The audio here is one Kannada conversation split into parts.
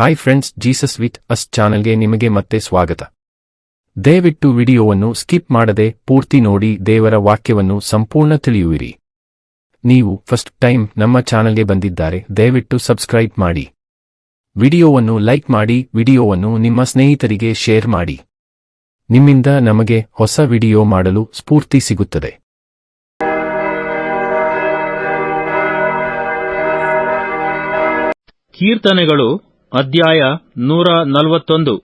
Hi friends, Jesus with us ಚಾನೆಲ್ಗೆ ನಿಮಗೆ ಮತ್ತೆ ಸ್ವಾಗತ. ದಯವಿಟ್ಟು ವಿಡಿಯೋವನ್ನು ಸ್ಕಿಪ್ ಮಾಡದೆ ಪೂರ್ತಿ ನೋಡಿ ದೇವರ ವಾಕ್ಯವನ್ನು ಸಂಪೂರ್ಣ ತಿಳಿಯುವಿರಿ. ನೀವು ಫಸ್ಟ್ ಟೈಮ್ ನಮ್ಮ ಚಾನೆಲ್ಗೆ ಬಂದಿದ್ದಾರೆ, ದಯವಿಟ್ಟು ಸಬ್ಸ್ಕ್ರೈಬ್ ಮಾಡಿ. ವಿಡಿಯೋವನ್ನು ಲೈಕ್ ಮಾಡಿ, ವಿಡಿಯೋವನ್ನು ನಿಮ್ಮ ಸ್ನೇಹಿತರಿಗೆ ಶೇರ್ ಮಾಡಿ. ನಿಮ್ಮಿಂದ ನಮಗೆ ಹೊಸ ವಿಡಿಯೋ ಮಾಡಲು ಸ್ಫೂರ್ತಿ ಸಿಗುತ್ತದೆ. ಕೀರ್ತನೆಗಳು ಅಧ್ಯಾಯ 141.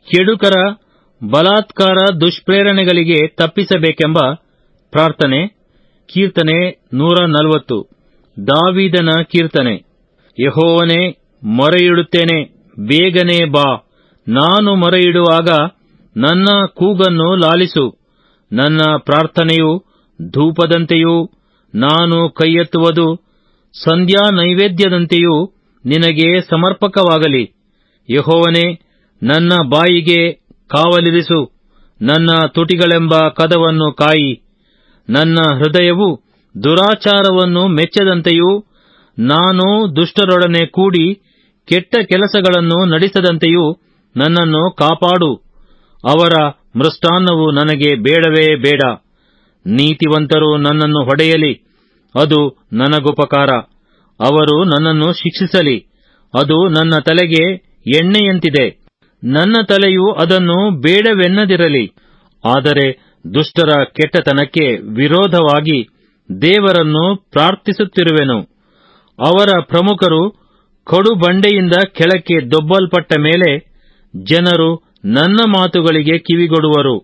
ಕೆಡುಕರ ಬಲಾತ್ಕಾರ ದುಷ್ಪ್ರೇರಣೆಗಳಿಗೆ ತಪ್ಪಿಸಬೇಕೆಂಬ ಪ್ರಾರ್ಥನೆ. ಕೀರ್ತನೆ 140. ದಾವೀದನ ಕೀರ್ತನೆ. ಯೆಹೋವನೇ, ಮೊರೆಯಿಡುತ್ತೇನೆ, ಬೇಗನೆ ಬಾ. ನಾನು ಮೊರೆಯಿಡುವಾಗ ನನ್ನ ಕೂಗನ್ನು ಲಾಲಿಸು. ನನ್ನ ಪ್ರಾರ್ಥನೆಯು ಧೂಪದಂತೆಯೂ ನಾನು ಕೈಯೆತ್ತುವುದು ಸಂಧ್ಯಾ ನೈವೇದ್ಯದಂತೆಯೂ ನಿನಗೆ ಸಮರ್ಪಕವಾಗಲಿ. ಯೆಹೋವನೇ, ನನ್ನ ಬಾಯಿಗೆ ಕಾವಲಿರಿಸು. ನನ್ನ ತುಟಿಗಳೆಂಬ ಕದವನ್ನು ಕಾಯಿ. ನನ್ನ ಹೃದಯವು ದುರಾಚಾರವನ್ನು ಮೆಚ್ಚದಂತೆಯೂ ನಾನು ದುಷ್ಟರೊಡನೆ ಕೂಡಿ ಕೆಟ್ಟ ಕೆಲಸಗಳನ್ನು ನಡೆಸದಂತೆಯೂ ನನ್ನನ್ನು ಕಾಪಾಡು. ಅವರ ಮೃಷ್ಟಾನ್ನವು ನನಗೆ ಬೇಡವೇ ಬೇಡ. ನೀತಿವಂತರು ನನ್ನನ್ನು ಹೊಡೆಯಲಿ, ಅದು ನನಗುಪಕಾರ. ಅವರು ನನ್ನನ್ನು ಶಿಕ್ಷಿಸಲಿ, ಅದು ನನ್ನ ತಲೆಗೆ ಎಣ್ಣೆಯಂತಿದೆ. ನನ್ನ ತಲೆಯು ಅದನ್ನು ಬೇಡವೆನ್ನದಿರಲಿ. ಆದರೆ ದುಷ್ಟರ ಕೆಟ್ಟತನಕ್ಕೆ ವಿರೋಧವಾಗಿ ದೇವರನ್ನು ಪ್ರಾರ್ಥಿಸುತ್ತಿರುವೆನು. ಅವರ ಪ್ರಮುಖರು ಕಡುಬಂಡೆಯಿಂದ ಕೆಳಕ್ಕೆ ದೊಬ್ಬಲ್ಪಟ್ಟ ಮೇಲೆ ಜನರು ನನ್ನ ಮಾತುಗಳಿಗೆ ಕಿವಿಗೊಡುವರು.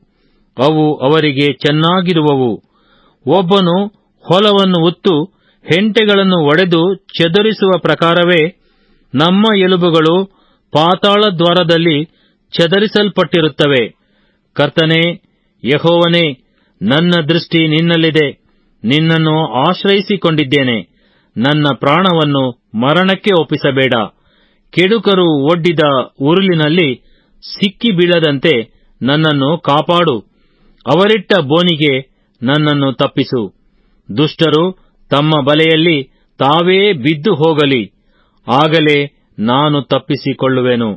ಅವು ಅವರಿಗೆ ಚೆನ್ನಾಗಿರುವವು. ಒಬ್ಬನು ಹೊಲವನ್ನು ಉತ್ತು ಹೆಂಟೆಗಳನ್ನು ಒಡೆದು ಚದುರಿಸುವ ಪ್ರಕಾರವೇ ನಮ್ಮ ಎಲುಬುಗಳು ಪಾತಾಳ ದ್ವಾರದಲ್ಲಿ ಚದರಿಸಲ್ಪಟ್ಟಿರುತ್ತವೆ. ಕರ್ತನೇ, ಯೆಹೋವನೇ, ನನ್ನ ದೃಷ್ಟಿ ನಿನ್ನಲ್ಲಿದೆ. ನಿನ್ನನ್ನು ಆಶ್ರಯಿಸಿಕೊಂಡಿದ್ದೇನೆ. ನನ್ನ ಪ್ರಾಣವನ್ನು ಮರಣಕ್ಕೆ ಒಪ್ಪಿಸಬೇಡ. ಕೆಡುಕರು ಒಡ್ಡಿದ ಉರುಲಿನಲ್ಲಿ ಸಿಕ್ಕಿ ಬೀಳದಂತೆ ನನ್ನನ್ನು ಕಾಪಾಡು. ಅವರಿಟ್ಟ ಬೋನಿಗೆ ನನ್ನನ್ನು ತಪ್ಪಿಸು. ದುಷ್ಟರು ತಮ್ಮ ಬಲೆಯಲ್ಲಿ ತಾವೇ ಬಿದ್ದು ಹೋಗಲಿ, ಆಗಲೇ ನಾನು ತಪ್ಪಿಸಿಕೊಳ್ಳುವೆನು.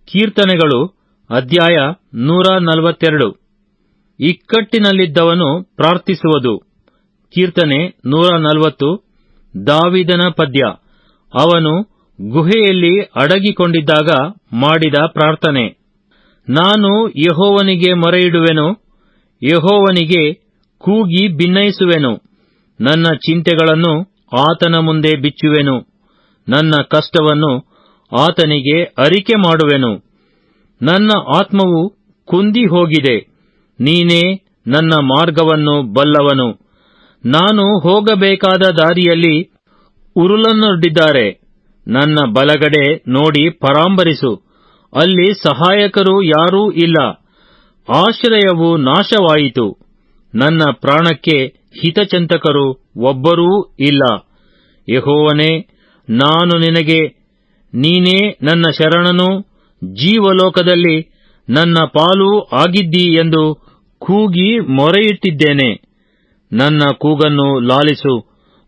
ಕೀರ್ತನೆಗಳು ಅಧ್ಯಾಯ 142. ಇಕ್ಕಟ್ಟಿನಲ್ಲಿದ್ದವನು ಪ್ರಾರ್ಥಿಸುವುದು. ಕೀರ್ತನೆ 140. ದಾವೀದನ ಪದ್ಯ. ಅವನು ಗುಹೆಯಲ್ಲಿ ಅಡಗಿಕೊಂಡಿದ್ದಾಗ ಮಾಡಿದ ಪ್ರಾರ್ಥನೆ. ನಾನು ಯೆಹೋವನಿಗೆ ಮೊರೆಯಿಡುವೆನು, ಯೆಹೋವನಿಗೆ ಕೂಗಿ ಬಿನ್ನೈಸುವೆನು. ನನ್ನ ಚಿಂತೆಗಳನ್ನು ಆತನ ಮುಂದೆ ಬಿಚ್ಚುವೆನು. ನನ್ನ ಕಷ್ಟವನ್ನು ಆತನಿಗೆ ಅರಿಕೆ ಮಾಡುವೆನು. ನನ್ನ ಆತ್ಮವು ಕುಂದಿ ಹೋಗಿದೆ. ನೀನೇ ನನ್ನ ಮಾರ್ಗವನ್ನು ಬಲ್ಲವನು. ನಾನು ಹೋಗಬೇಕಾದ ದಾರಿಯಲ್ಲಿ ಉರುಲನ್ನೊಡ್ಡಿದ್ದಾರೆ. ನನ್ನ ಬಲಗಡೆ ನೋಡಿ ಪರಾಂಬರಿಸು. ಅಲ್ಲಿ ಸಹಾಯಕರು ಯಾರೂ ಇಲ್ಲ. ಆಶ್ರಯವು ನಾಶವಾಯಿತು. ನನ್ನ ಪ್ರಾಣಕ್ಕೆ ಹಿತಚಿಂತಕರು ಒಬ್ಬರೂ ಇಲ್ಲ. ಯೆಹೋವನೇ, ನಾನು ನಿನಗೆ, ನೀನೇ ನನ್ನ ಶರಣನೂ ಜೀವಲೋಕದಲ್ಲಿ ನನ್ನ ಪಾಲೂ ಆಗಿದ್ದೀ ಎಂದು ಕೂಗಿ ಮೊರೆಯಿಟ್ಟಿದ್ದೇನೆ. ನನ್ನ ಕೂಗನ್ನು ಲಾಲಿಸು.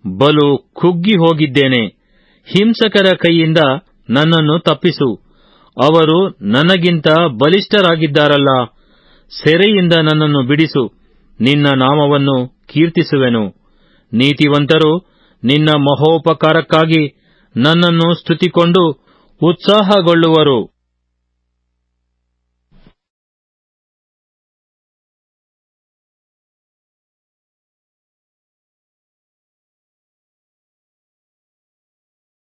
ಬಲು ಕುಗ್ಗಿ ಹೋಗಿದ್ದೇನೆ. ಹಿಂಸಕರ ಕೈಯಿಂದ ನನ್ನನ್ನು ತಪ್ಪಿಸು. ಅವರು ನನಗಿಂತ ಬಲಿಷ್ಠರಾಗಿದ್ದಾರಲ್ಲ. ಸೆರೆಯಿಂದ ನನ್ನನ್ನು ಬಿಡಿಸು. ನಿನ್ನ ನಾಮವನ್ನು ಕೀರ್ತಿಸುವೆನು. ನೀತಿವಂತರು ನಿನ್ನ ಮಹೋಪಕಾರಕ್ಕಾಗಿ ನನ್ನನ್ನು ಸ್ತುತಿಕೊಂಡು ಉತ್ಸಾಹಗೊಳ್ಳುವರು.